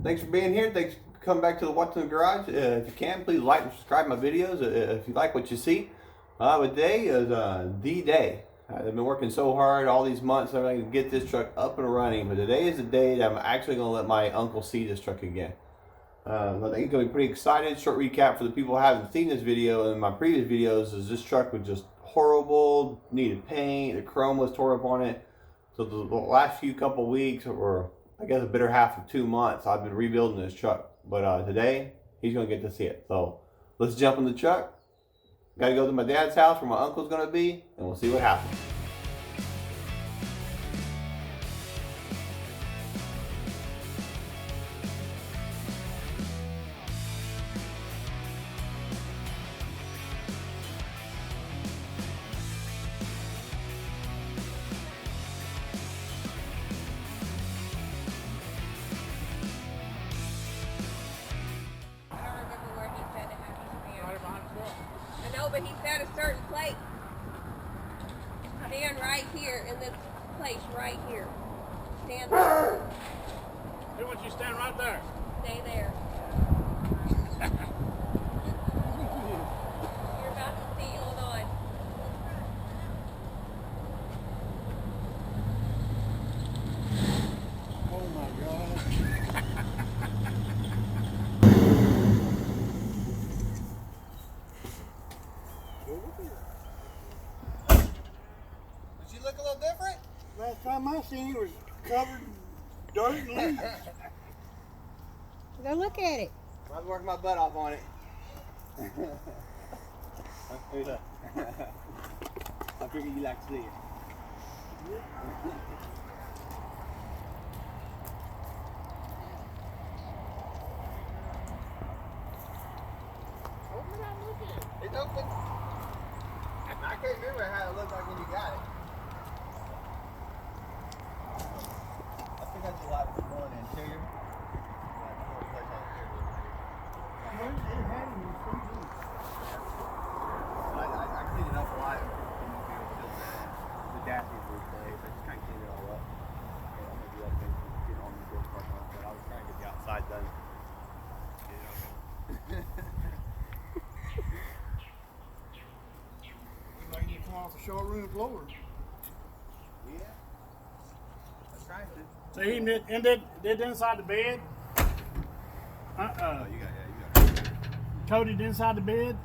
Thanks for being here. Thanks for coming back to the TheWatsonGarage. If you can, please like and subscribe my videos if you like what you see. Today is the day. I've been working so hard all these months to get this truck up and running, but today is the day that I'm actually going to let my uncle see this truck again. I think he's going to be pretty excited. Short recap for the people who haven't seen this video. In my previous videos, is this truck was just horrible, needed paint, the chrome was tore up on it. So the last couple weeks, or I guess a better half of 2 months, I've been rebuilding this truck. But today, he's going to get to see it. So let's jump in the truck. Got to go to my dad's house where my uncle's going to be, and we'll see what happens. But he said a certain place. Stand right here in this place right here. Stand there. He wants you to stand right there. Stay there. You're about to see. Hold on. Oh my God. Does she look a little different? Last time I seen it was covered in dirt and leaves. Go look at it. I've been working my butt off on it. I figured you like to see it. It's open. I can't remember how it looked like when you got it. I think I just like one interior. I cleaned it up a lot. The dash needs to be replaced. I just kind of cleaned it all up. Maybe that thing get on the good part on, but I was trying to get the outside done. Like you come off the showroom floor. Yeah. That's trying to. So he did inside the bed. Oh, you got it. Coated inside the bed.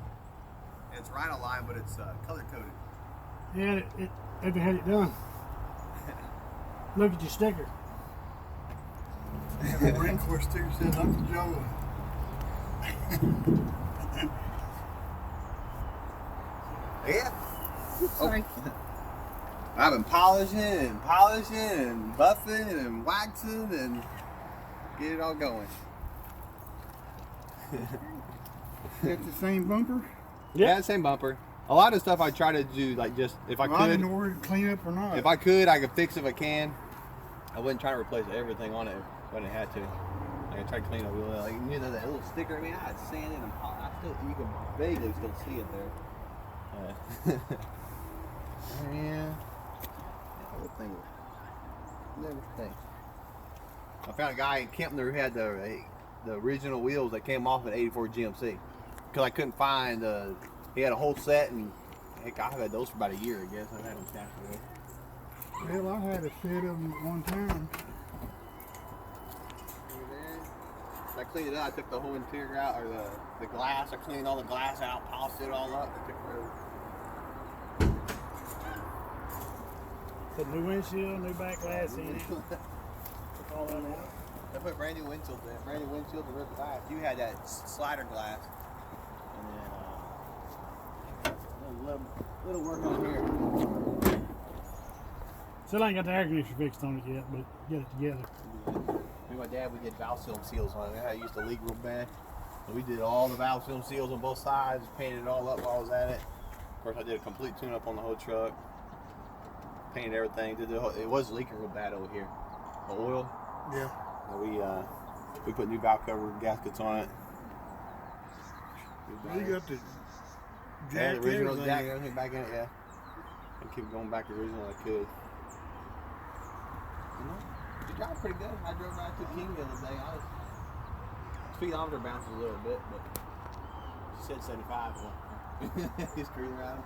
It's rhino line, but it's color coded. Yeah, it had it done. Look at your sticker. The Marine Corps sticker says Uncle Joe. Yeah. Sorry. I've been polishing and buffing and waxing and get it all going. Got the same bumper? Yeah, same bumper. A lot of stuff I try to do, like just if I I could. didn't know where to clean up or not. If I could, I could fix if I can. I wouldn't try to replace everything on it when I had to. Like I tried to clean up like you know that little sticker. I mean, I had sand in and I still you can vaguely still see it there. Yeah. Never think. I found a guy in Kempner who had the original wheels that came off an '84 GMC because I couldn't find. He had a whole set, and heck, I had those for about a year. I guess I had them stashed away. Well, I had a set of them at one time. I cleaned it up. I took the whole interior out, or the glass. I cleaned all the glass out, polished it all up. I took Put new windshield, new back glass in it. Took all that out. I put brand new windshields in. Brand new windshield and ripped glass. You had that slider glass, and then little work on here. Still ain't got the air conditioner fixed on it yet, but get it together. Me and my dad, we did valve seal seals on it. It used to leak real bad. So we did all the valve seal seals on both sides, painted it all up while I was at it. Of course, I did a complete tune-up on the whole truck. Painted everything. It was leaking real bad over here. The oil. Yeah. And we put new valve cover gaskets on it. You got the Yeah, jack, the original everything. jack, everything back in it, yeah. I keep going back to the original I could. You drive pretty good. I drove right to King the other day. speedometer bounces a little bit, but she said 75. So he's cruising around.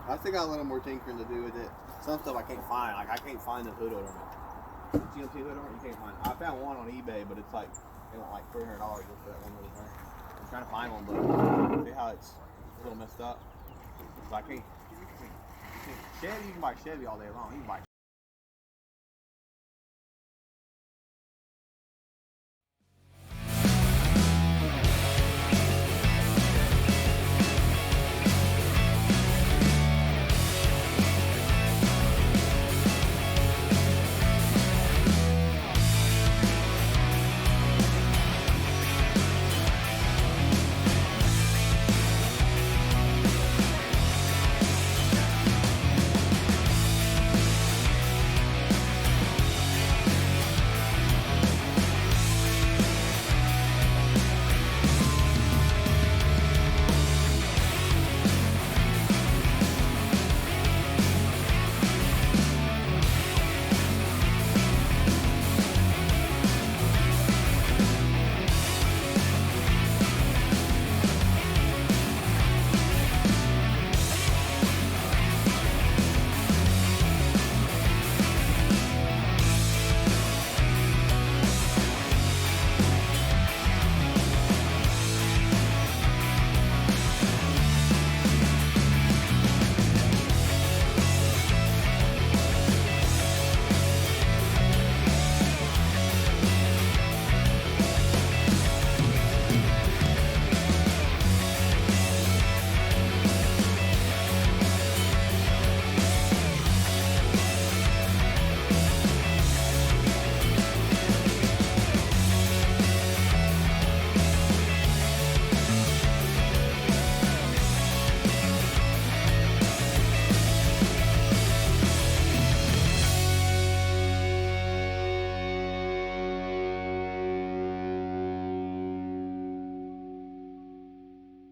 I still got a little more tinkering to do with it. Some stuff I can't find. Like I can't find the hood ornament. GMC hood ornament, you can't find. I found one on eBay, but it's like they want like $300 just for that one little thing. I'm trying to find one, but see how it's a little messed up. So I can't. Chevy, you can buy Chevy all day long. You can buy.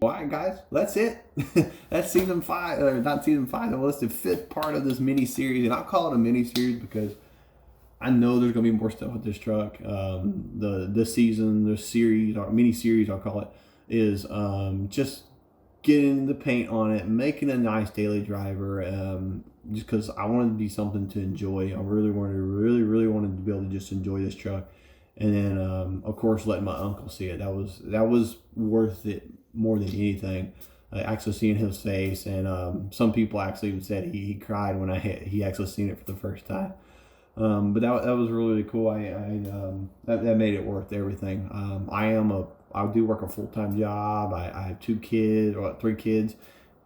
Alright guys, that's it. That's season 5, or not season 5, that was the 5th part of this mini series, and I'll call it a mini series because I know there's gonna be more stuff with this truck. This season, this series, or mini series I'll call it, is just getting the paint on it, making a nice daily driver, just because I wanted to be something to enjoy. I really wanted to be able to just enjoy this truck. And then of course letting my uncle see it. That was worth it more than anything. Actually seeing his face, and some people actually even said he cried when he actually seen it for the first time. But that was really cool. That made it worth everything. I do work a full-time job. I have 2 kids, or 3 kids,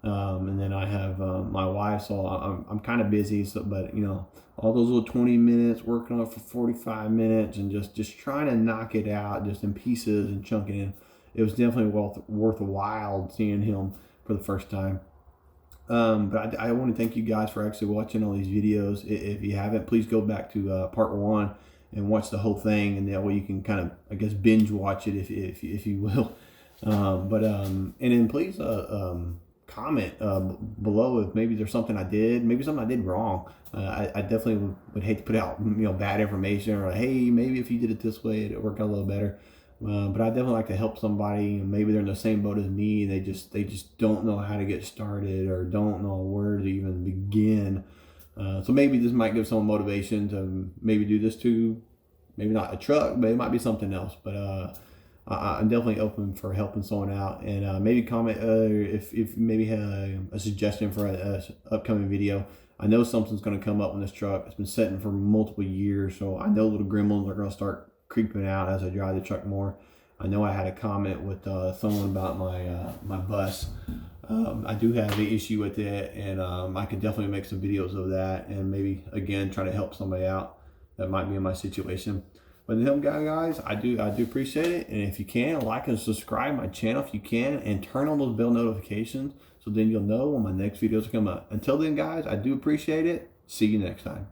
and then I have my wife. So I'm kind of busy. So, but you know, all those little 20 minutes working on it for 45 minutes, and just trying to knock it out just in pieces and chunking it in. It was definitely worth a while seeing him for the first time. But I want to thank you guys for actually watching all these videos. If you haven't, please go back to part 1 and watch the whole thing, and that way you can kind of, I guess, binge watch it if you will. And then please comment below if maybe there's something I did wrong. I definitely would hate to put out bad information, or hey, maybe if you did it this way it'd work out a little better. But I definitely like to help somebody. Maybe they're in the same boat as me. They just don't know how to get started, or don't know where to even begin. So maybe this might give someone motivation to maybe do this too. Maybe not a truck, but it might be something else. But I'm definitely open for helping someone out. And maybe comment if maybe have a suggestion for a upcoming video. I know something's going to come up on this truck. It's been sitting for multiple years, so I know little gremlins are going to start creeping out as I drive the truck more. I know I had a comment with someone about my bus. I do have the issue with it, and I could definitely make some videos of that, and maybe again try to help somebody out that might be in my situation. But then guys, I do appreciate it, and if you can, like and subscribe my channel if you can, and turn on those bell notifications so then you'll know when my next videos come up. Until then guys, I do appreciate it. See you next time.